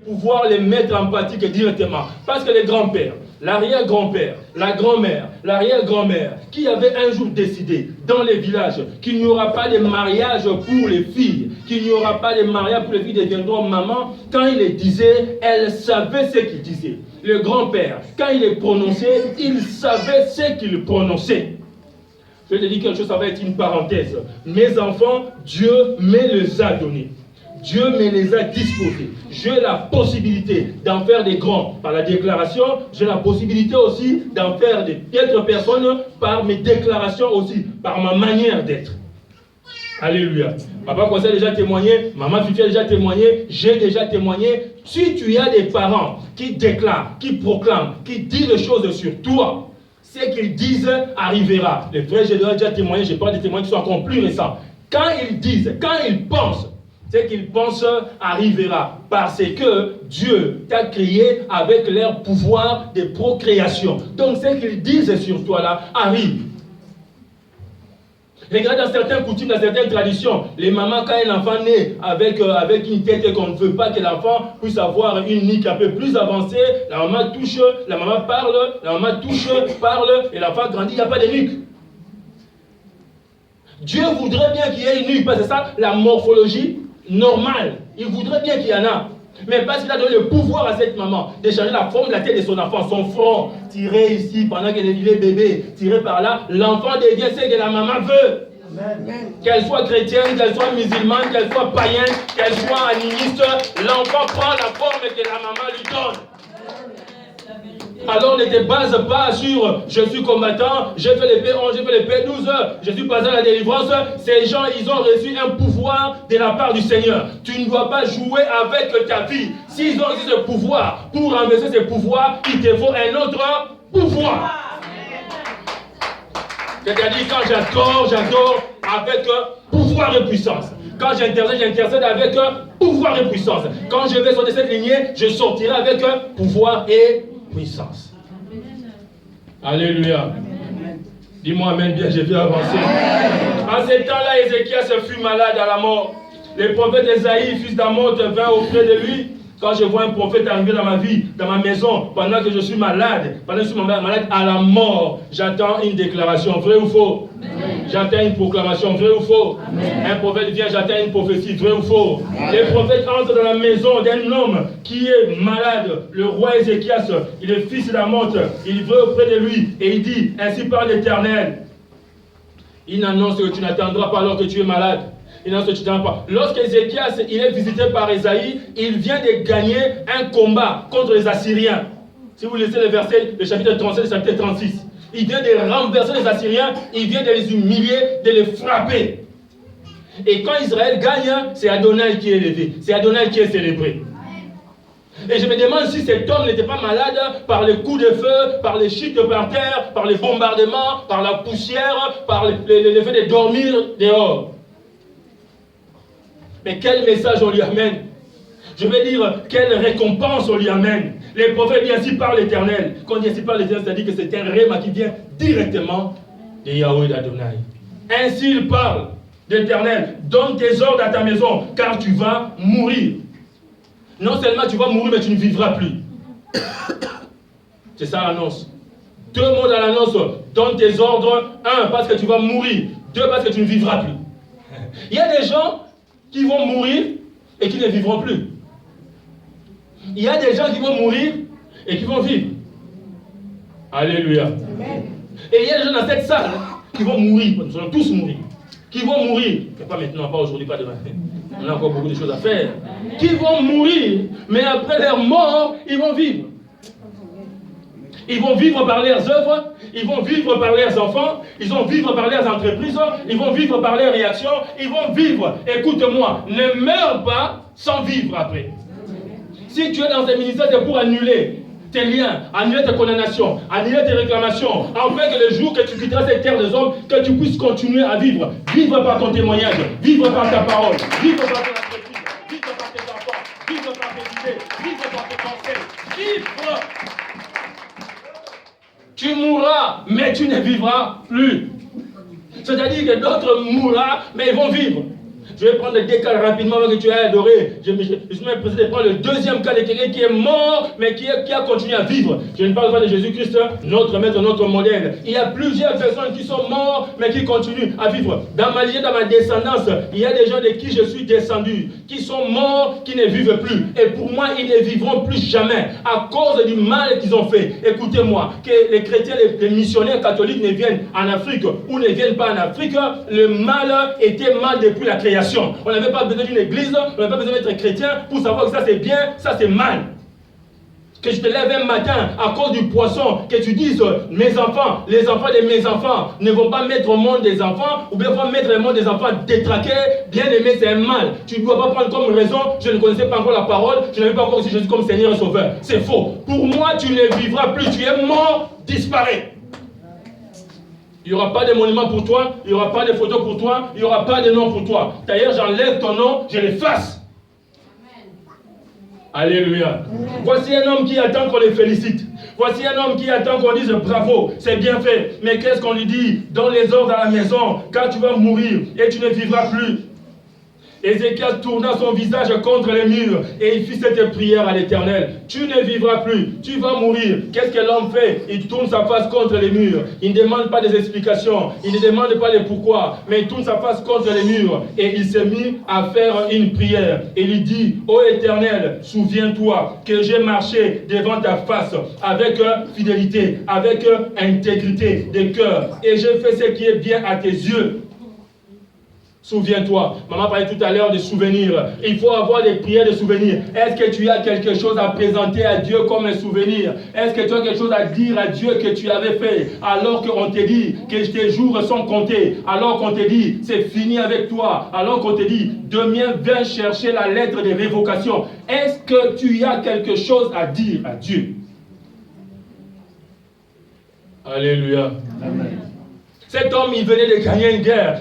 pouvoir les mettre en pratique directement. Parce que les grands-pères, l'arrière-grand-père, la grand-mère, l'arrière-grand-mère, qui avaient un jour décidé dans les villages qu'il n'y aura pas de mariage pour les filles, qu'il n'y aura pas de mariage pour les filles deviendront maman, quand il les disait, elles savaient ce qu'il disait. Le grand-père, quand il les prononçait, il savait ce qu'il prononçait. Je te dis quelque chose, ça va être une parenthèse. Mes enfants, Dieu me les a donnés. Dieu me les a disposés. J'ai la possibilité d'en faire des grands par la déclaration. J'ai la possibilité aussi d'en faire d'être personnes par mes déclarations aussi, par ma manière d'être. Alléluia. Papa Conseil a déjà témoigné, maman Fifi a déjà témoigné, j'ai déjà témoigné. Si tu as des parents qui déclarent, qui proclament, qui disent des choses sur toi, ce qu'ils disent arrivera. Les frères, j'ai déjà témoigné, je parle des témoins qui sont encore plus récents. Quand ils disent, quand ils pensent, ce qu'ils pensent arrivera. Parce que Dieu t'a créé avec leur pouvoir de procréation. Donc ce qu'ils disent sur toi là arrive. Regarde dans certaines coutumes, dans certaines traditions, les mamans, quand un enfant naît avec une tête qu'on ne veut pas que l'enfant puisse avoir une nique un peu plus avancée, la maman touche, la maman parle, la maman touche, parle, et l'enfant grandit, il n'y a pas de nuque. Dieu voudrait bien qu'il y ait une nuque, parce que c'est ça la morphologie normale. Il voudrait bien qu'il y en a. Mais parce qu'il a donné le pouvoir à cette maman de changer la forme de la tête de son enfant, son front, tiré ici pendant qu'elle est bébé, tiré par là, l'enfant devient ce que la maman veut. Qu'elle soit chrétienne, qu'elle soit musulmane, qu'elle soit païenne, qu'elle soit animiste, l'enfant prend la forme que la maman lui donne. Alors ne te base pas sur je suis combattant, j'ai fait les P11, j'ai fait les P12, je suis passé à la délivrance. Ces gens, ils ont reçu un pouvoir de la part du Seigneur. Tu ne dois pas jouer avec ta vie. S'ils ont reçu ce pouvoir, pour renverser ce pouvoir, il te faut un autre pouvoir. C'est-à-dire quand j'adore avec pouvoir et puissance. Quand j'intercède avec pouvoir et puissance. Quand je vais sortir cette lignée, je sortirai avec pouvoir et puissance. Alléluia. Dis-moi amen bien, je vais avancer. En ce temps-là, Ézéchias fut malade à la mort. Le prophète Esaïe, fils d'Amoth, vint auprès de lui. Quand je vois un prophète arriver dans ma vie, dans ma maison, pendant que je suis malade, pendant que je suis malade à la mort, j'attends une déclaration, vrai ou faux? J'attends une proclamation, vrai ou faux? Un prophète vient, j'attends une prophétie, vrai ou faux? Les prophètes entrent dans la maison d'un homme qui est malade, le roi Ézéchias, il est fils d'Amoth, il va auprès de lui et il dit, ainsi parle l'Éternel. Il n'annonce que tu n'attendras pas alors que tu es malade. Lorsque Ézéchias il est visité par Esaïe, il vient de gagner un combat contre les Assyriens. Si vous laissez le verset, le chapitre 37, le chapitre 36, il vient de renverser les Assyriens, il vient de les humilier, de les frapper. Et quand Israël gagne, c'est Adonai qui est élevé, c'est Adonai qui est célébré. Et je me demande si cet homme n'était pas malade par les coups de feu, par les chutes par terre, par les bombardements, par la poussière, par le fait de dormir dehors. Mais quel message on lui amène? Je veux dire, quelle récompense on lui amène? Les prophètes disent ainsi par l'Éternel. Quand on dit ainsi par l'Éternel, c'est-à-dire que c'est un réma qui vient directement de Yahweh d'Adonai. Ainsi il parle d'Éternel. Donne tes ordres à ta maison, car tu vas mourir. Non seulement tu vas mourir, mais tu ne vivras plus. C'est ça l'annonce. Deux mots dans l'annonce. Donne tes ordres. Un, parce que tu vas mourir. Deux, parce que tu ne vivras plus. Il y a des gens qui vont mourir et qui ne vivront plus. Il y a des gens qui vont mourir et qui vont vivre. Alléluia. Amen. Et il y a des gens dans cette salle qui vont mourir. Nous allons tous mourir. Qui vont mourir. Mais pas maintenant, pas aujourd'hui, pas demain. On a encore beaucoup de choses à faire. Qui vont mourir, mais après leur mort, ils vont vivre. Ils vont vivre par leurs œuvres, ils vont vivre par leurs enfants, ils vont vivre par leurs entreprises, ils vont vivre par leurs réactions, ils vont vivre. Écoute-moi, ne meurs pas sans vivre après. Si tu es dans un ministère, c'est pour annuler tes liens, annuler tes condamnations, annuler tes réclamations, afin que le jour que tu quitteras cette terre des hommes, que tu puisses continuer à vivre. Vivre par ton témoignage, vivre par ta parole, vivre par ton entreprise, vivre par tes enfants, vivre par tes idées, vivre par tes pensées, vivre. Tu mourras, mais tu ne vivras plus. C'est-à-dire que d'autres mourront, mais ils vont vivre. Je vais prendre des cas rapidement avant que tu aies adoré. Je suis même pressé de prendre le deuxième cas de quelqu'un qui est mort, mais qui a continué à vivre. Je ne parle pas de Jésus-Christ, notre maître, notre modèle. Il y a plusieurs personnes qui sont mortes, mais qui continuent à vivre. Dans ma lignée, dans ma descendance, il y a des gens de qui je suis descendu, qui sont morts, qui ne vivent plus. Et pour moi, ils ne vivront plus jamais à cause du mal qu'ils ont fait. Écoutez-moi, que les chrétiens, les missionnaires catholiques ne viennent en Afrique ou ne viennent pas en Afrique, le mal était mal depuis la création. On n'avait pas besoin d'une église, on n'avait pas besoin d'être chrétien pour savoir que ça c'est bien, ça c'est mal. Que je te lève un matin à cause du poisson, que tu dises mes enfants, les enfants de mes enfants ne vont pas mettre au monde des enfants, ou bien vont mettre au monde des enfants détraqués, bien aimé, c'est un mal. Tu ne dois pas prendre comme raison, je ne connaissais pas encore la parole, je n'avais pas encore reçu Jésus comme Seigneur et Sauveur. C'est faux. Pour moi, tu ne vivras plus, tu es mort, disparais. Il n'y aura pas de monument pour toi, il n'y aura pas de photos pour toi, il n'y aura pas de nom pour toi. D'ailleurs, j'enlève ton nom, je l'efface. Alléluia. Voici un homme qui attend qu'on le félicite. Voici un homme qui attend qu'on dise bravo, c'est bien fait. Mais qu'est-ce qu'on lui dit? Dans les ordres à la maison, quand tu vas mourir et tu ne vivras plus. Ézéchias tourna son visage contre les murs et il fit cette prière à l'Éternel. Tu ne vivras plus, tu vas mourir. Qu'est-ce que l'homme fait? Il tourne sa face contre les murs. Il ne demande pas des explications, il ne demande pas les pourquoi, mais il tourne sa face contre les murs et il s'est mis à faire une prière. Et il dit, ô Éternel, souviens-toi que j'ai marché devant ta face avec fidélité, avec intégrité de cœur et j'ai fait ce qui est bien à tes yeux. Souviens-toi, maman parlait tout à l'heure de souvenirs. Il faut avoir des prières de souvenirs. Est-ce que tu as quelque chose à présenter à Dieu comme un souvenir? Est-ce que tu as quelque chose à dire à Dieu que tu avais fait alors qu'on te dit que tes jours sont comptés, alors qu'on te dit c'est fini avec toi, alors qu'on te dit demain viens chercher la lettre de révocation? Est-ce que tu as quelque chose à dire à Dieu? Alléluia. Amen. Cet homme, il venait de gagner une guerre.